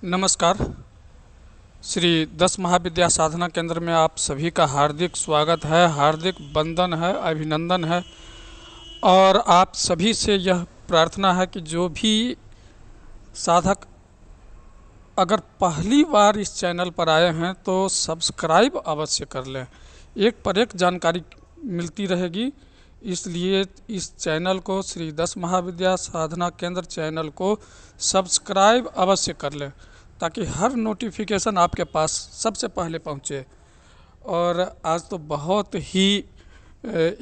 नमस्कार। श्री 10 महाविद्या साधना केंद्र में आप सभी का हार्दिक स्वागत है, हार्दिक वंदन है, अभिनंदन है। और आप सभी से यह प्रार्थना है कि जो भी साधक अगर पहली बार इस चैनल पर आए हैं तो सब्सक्राइब अवश्य कर लें। एक पर एक जानकारी मिलती रहेगी, इसलिए इस चैनल को, श्री 10 महाविद्या साधना केंद्र चैनल को सब्सक्राइब अवश्य कर लें ताकि हर नोटिफिकेशन आपके पास सबसे पहले पहुंचे। और आज तो बहुत ही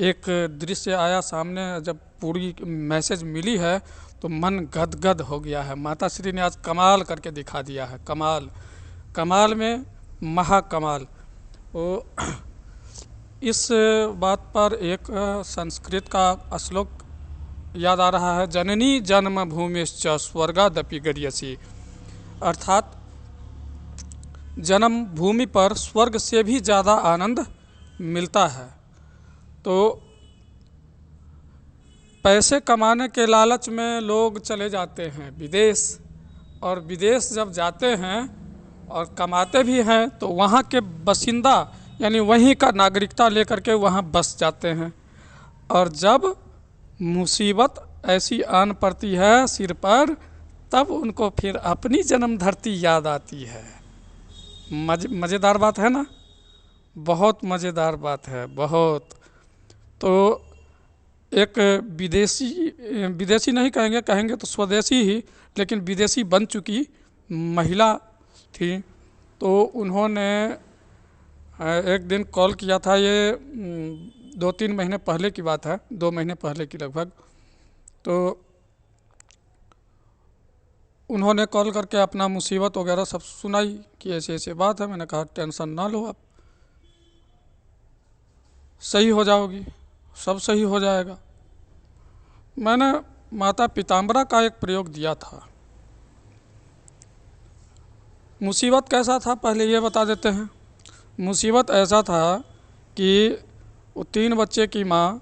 एक दृश्य आया सामने, जब पूरी मैसेज मिली है तो मन गदगद हो गया है। माता श्री ने आज कमाल करके दिखा दिया है, कमाल, कमाल में महाकमाल। वो इस बात पर एक संस्कृत का श्लोक याद आ रहा है, जननी जन्मभूमिश्च स्वर्गादपि गरीयसी। अर्थात जन्म भूमि पर स्वर्ग से भी ज़्यादा आनंद मिलता है। तो पैसे कमाने के लालच में लोग चले जाते हैं विदेश, और विदेश जब जाते हैं और कमाते भी हैं तो वहाँ के बासिंदा यानी वहीं का नागरिकता लेकर के वहाँ बस जाते हैं। और जब मुसीबत ऐसी आन पड़ती है सिर पर, तब उनको फिर अपनी जन्म धरती याद आती है। मज़ेदार बात है ना, बहुत मज़ेदार बात है, बहुत। तो एक विदेशी नहीं कहेंगे, कहेंगे तो स्वदेशी ही, लेकिन विदेशी बन चुकी महिला थी। तो उन्होंने एक दिन कॉल किया था, ये 2-3 महीने पहले की बात है, 2 महीने पहले की लगभग। तो उन्होंने कॉल करके अपना मुसीबत वगैरह सब सुनाई कि ऐसे ऐसे बात है। मैंने कहा टेंशन ना लो आप, सही हो जाओगी, सब सही हो जाएगा। मैंने माता पीताम्बरा का एक प्रयोग दिया था। मुसीबत कैसा था पहले ये बता देते हैं। मुसीबत ऐसा था कि वो 3 बच्चे की माँ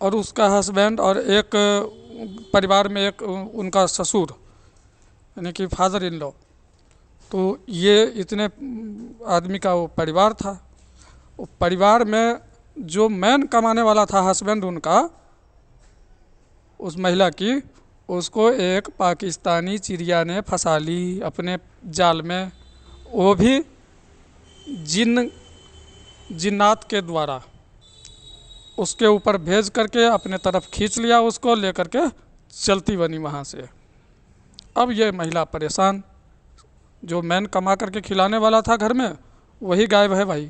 और उसका हस्बैंड और एक परिवार में एक उनका ससुर यानी कि फादर इन लॉ, तो ये इतने आदमी का वो परिवार था। वो परिवार में जो मेन कमाने वाला था हस्बैंड उनका, उस महिला की, उसको एक पाकिस्तानी चिड़िया ने फंसा ली अपने जाल में। वो भी जिन्नात के द्वारा उसके ऊपर भेज करके अपने तरफ खींच लिया, उसको लेकर के चलती बनी वहाँ से। अब ये महिला परेशान, जो मैन कमा करके खिलाने वाला था घर में वही गायब है भाई।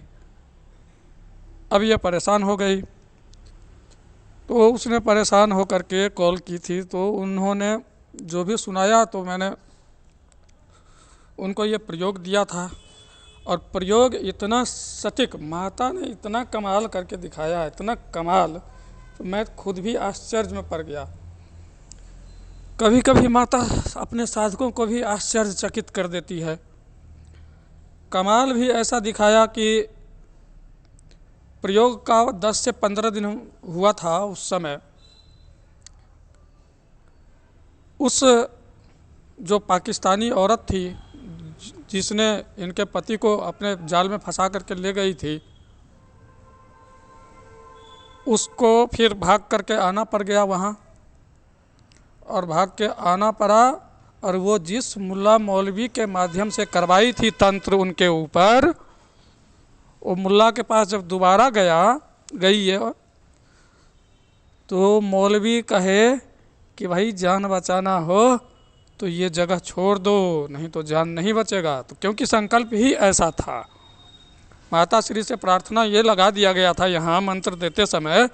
अब ये परेशान हो गई, तो उसने परेशान हो करके कॉल की थी। तो उन्होंने जो भी सुनाया तो मैंने उनको ये प्रयोग दिया था, और प्रयोग इतना सटीक, माता ने इतना कमाल करके दिखाया, इतना कमाल, तो मैं खुद भी आश्चर्य में पड़ गया। कभी कभी माता अपने साधकों को भी आश्चर्यचकित कर देती है। कमाल भी ऐसा दिखाया कि प्रयोग का 10 से 15 दिन हुआ था उस समय। उस जो पाकिस्तानी औरत थी जिसने इनके पति को अपने जाल में फंसा करके ले गई थी, उसको फिर भाग करके आना पड़ गया वहाँ, और भाग के आना पड़ा। और वो जिस मुल्ला मौलवी के माध्यम से करवाई थी तंत्र उनके ऊपर, वो मुल्ला के पास जब दोबारा गई है, तो मौलवी कहे कि भाई जान बचाना हो तो ये जगह छोड़ दो, नहीं तो जान नहीं बचेगा। तो क्योंकि संकल्प ही ऐसा था, माता श्री से प्रार्थना ये लगा दिया गया था यहाँ मंत्र देते समय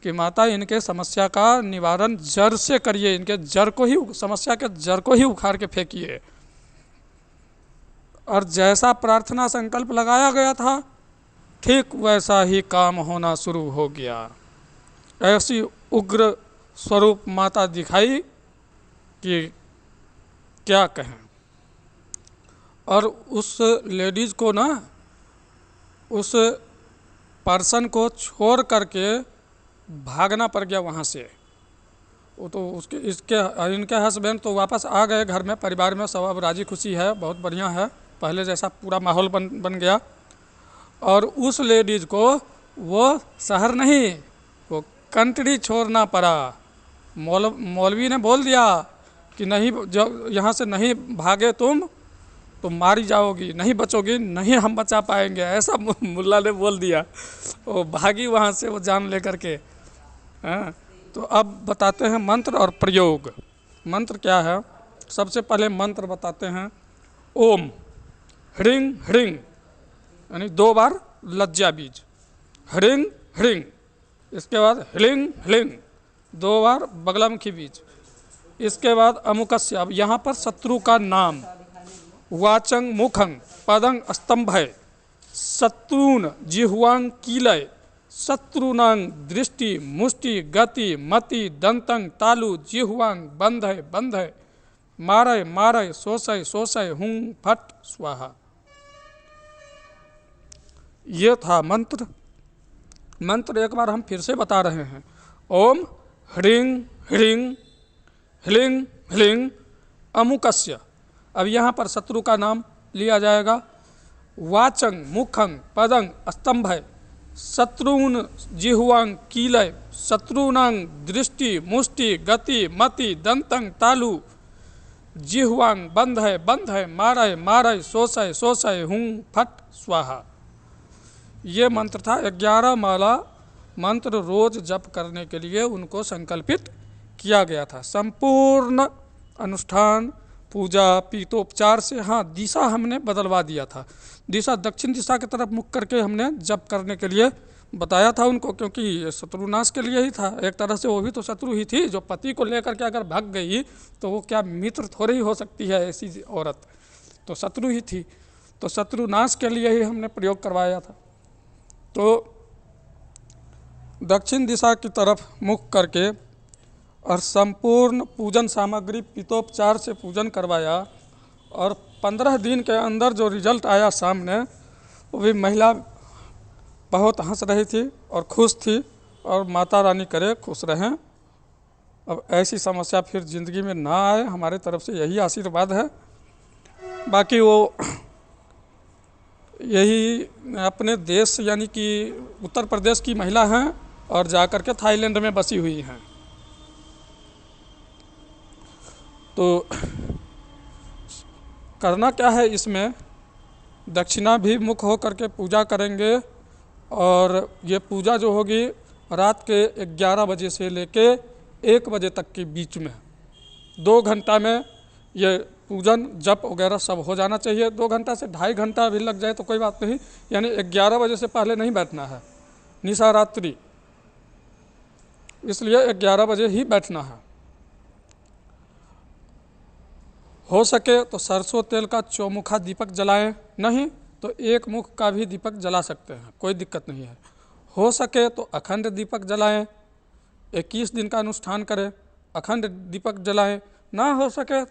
कि माता इनके समस्या का निवारण जड़ से करिए, इनके जड़ को ही, समस्या के जड़ को ही उखाड़ के फेंकिए। और जैसा प्रार्थना संकल्प लगाया गया था, ठीक वैसा ही काम होना शुरू हो गया। ऐसी उग्र स्वरूप माता दिखाई कि क्या कहें। और उस लेडीज़ को ना, उस पर्सन को छोड़ करके भागना पड़ गया वहाँ से। वो तो उसके इसके इनके हस्बैंड तो वापस आ गए घर में, परिवार में सब अब राजी खुशी है, बहुत बढ़िया है, पहले जैसा पूरा माहौल बन गया। और उस लेडीज़ को वो शहर नहीं, वो कंट्री छोड़ना पड़ा। मौलवी ने बोल दिया कि नहीं, जब यहाँ से नहीं भागे तुम तो मारी जाओगी, नहीं बचोगी, नहीं हम बचा पाएंगे, ऐसा मुल्ला ने बोल दिया। वो भागी वहाँ से, वो जान लेकर के। हाँ, तो अब बताते हैं मंत्र और प्रयोग। मंत्र क्या है, सबसे पहले मंत्र बताते हैं ओम ह्रीं ह्रीं, यानी 2 बार लज्जा बीज, ह्रीं ह्रीं। इसके बाद ह्लीं ह्लीं, 2 बार बगलामुखी बीज। इसके बाद अमुकस्य, अब यहाँ पर शत्रु का नाम, वाचं मुखं पदं स्तंभय, शत्रुन जिह्वां कीलय, शत्रुनां दृष्टि मुष्टि गति मति दंतं तालु जिह्वां बंधय बंधय, मारय मारय शोषय शोषय हुं फट स्वाहा। ये था मंत्र। मंत्र एक बार हम फिर से बता रहे हैं, ओम ह्रीं ह्रीं ह्लीं ह्लीं अमुकस्य। अब यहाँ पर शत्रु का नाम लिया जाएगा, वाचं मुखं पदं स्तंभय, शत्रुन जिह्वां कीलय, शत्रुनां दृष्टि मुष्टि गति मति दंतं तालु जिह्वां बंधय बंधय, मारय मारय शोषय शोषय हुं फट स्वाहा। ये मंत्र था। 11 माला मंत्र रोज जप करने के लिए उनको संकल्पित किया गया था। संपूर्ण अनुष्ठान पूजा पीतोपचार से, हाँ, दिशा हमने बदलवा दिया था। दिशा दक्षिण दिशा की तरफ मुख करके हमने जप करने के लिए बताया था उनको, क्योंकि शत्रुनाश के लिए ही था। एक तरह से वो भी तो शत्रु ही थी, जो पति को लेकर के अगर भाग गई तो वो क्या मित्र थोड़ी ही हो सकती है ऐसी औरत, तो शत्रु ही थी। तो शत्रुनाश के लिए ही हमने प्रयोग करवाया था। तो दक्षिण दिशा की तरफ मुख करके और संपूर्ण पूजन सामग्री पीतोपचार से पूजन करवाया, और 15 दिन के अंदर जो रिजल्ट आया सामने, वो भी महिला बहुत हंस रही थी और खुश थी, और माता रानी करे खुश रहें। अब ऐसी समस्या फिर ज़िंदगी में ना आए, हमारे तरफ से यही आशीर्वाद है। बाकी वो यही अपने देश यानी कि उत्तर प्रदेश की महिला हैं और जाकर के थाईलैंड में बसी हुई हैं। तो करना क्या है, इसमें दक्षिणाभिमुख हो करके पूजा करेंगे, और ये पूजा जो होगी रात के 11 बजे से लेके 1 बजे तक के बीच में, 2 घंटा में ये पूजन जप वगैरह सब हो जाना चाहिए। 2 घंटा से 2.5 घंटा भी लग जाए तो कोई बात नहीं, यानी 11 बजे से पहले नहीं बैठना है निशा रात्रि, इसलिए 11 बजे ही बैठना है। हो सके तो सरसों तेल का चौमुखा दीपक जलाएं, नहीं तो 1 मुख का भी दीपक जला सकते हैं, कोई दिक्कत नहीं है। हो सके तो अखंड दीपक जलाएं, 21 दिन का अनुष्ठान करें, अखंड दीपक जलाएं। ना हो सके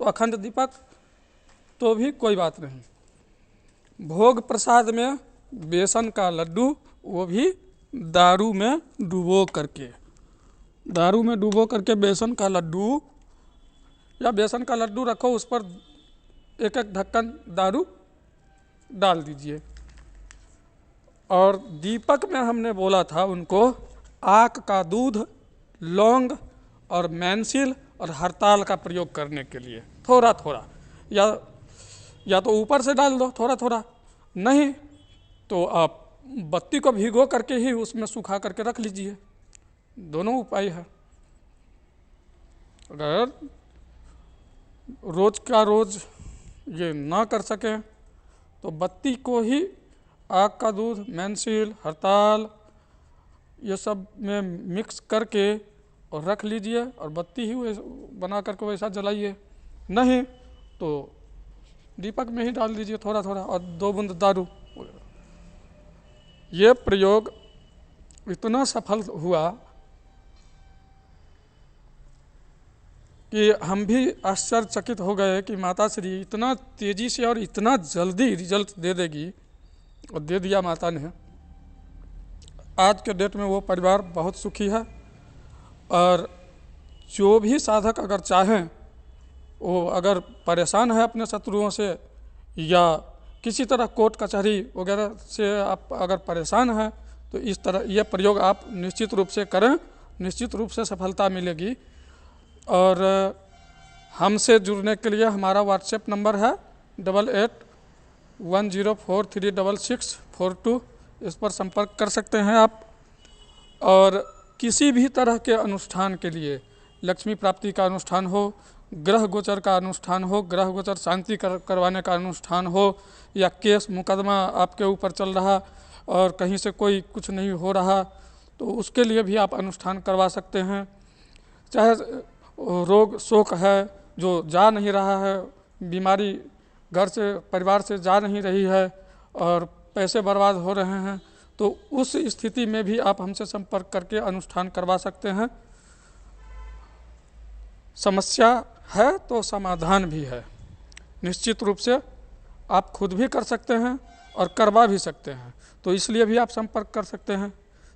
तो अखंड दीपक तो भी कोई बात नहीं। भोग प्रसाद में बेसन का लड्डू, वो भी दारू में डुबो करके बेसन का लड्डू, या बेसन का लड्डू रखो, उस पर 1-1 ढक्कन दारू डाल दीजिए। और दीपक में हमने बोला था उनको आक का दूध, लौंग और मैंसिल और हरताल का प्रयोग करने के लिए, थोड़ा थोड़ा, या तो ऊपर से डाल दो थोड़ा थोड़ा, नहीं तो आप बत्ती को भिगो करके ही उसमें सुखा करके रख लीजिए। दोनों उपाय है। अगर रोज का रोज ये ना कर सकें तो बत्ती को ही आग का दूध, मैंसिल, हरताल ये सब में मिक्स करके और रख लीजिए, और बत्ती ही बना करके वैसा जलाइए। नहीं तो दीपक में ही डाल दीजिए थोड़ा थोड़ा, और 2 बूंद दारू। ये प्रयोग इतना सफल हुआ कि हम भी आश्चर्यचकित हो गए कि माता श्री इतना तेज़ी से और इतना जल्दी रिजल्ट दे देगी, और दे दिया माता ने। आज के डेट में वो परिवार बहुत सुखी है, और जो भी साधक अगर चाहें, वो अगर परेशान है अपने शत्रुओं से या किसी तरह कोर्ट कचहरी वगैरह से आप अगर परेशान हैं, तो इस तरह ये प्रयोग आप निश्चित रूप से करें, निश्चित रूप से सफलता मिलेगी। और हमसे जुड़ने के लिए हमारा व्हाट्सएप नंबर है 8810436642, इस पर संपर्क कर सकते हैं आप। और किसी भी तरह के अनुष्ठान के लिए, लक्ष्मी प्राप्ति का अनुष्ठान हो, ग्रह गोचर का अनुष्ठान हो, ग्रह गोचर शांति करवाने का अनुष्ठान हो, या केस मुकदमा आपके ऊपर चल रहा और कहीं से कोई कुछ नहीं हो रहा, तो उसके लिए भी आप अनुष्ठान करवा सकते हैं। चाहे रोग शोक है जो जा नहीं रहा है, बीमारी घर से परिवार से जा नहीं रही है और पैसे बर्बाद हो रहे हैं, तो उस स्थिति में भी आप हमसे संपर्क करके अनुष्ठान करवा सकते हैं। समस्या है तो समाधान भी है, निश्चित रूप से आप खुद भी कर सकते हैं और करवा भी सकते हैं, तो इसलिए भी आप संपर्क कर सकते हैं।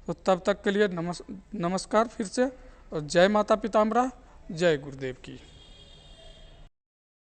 तो तब तक के लिए नमस्कार फिर से, और जय माता पिताम्बरा, जय गुरुदेव की।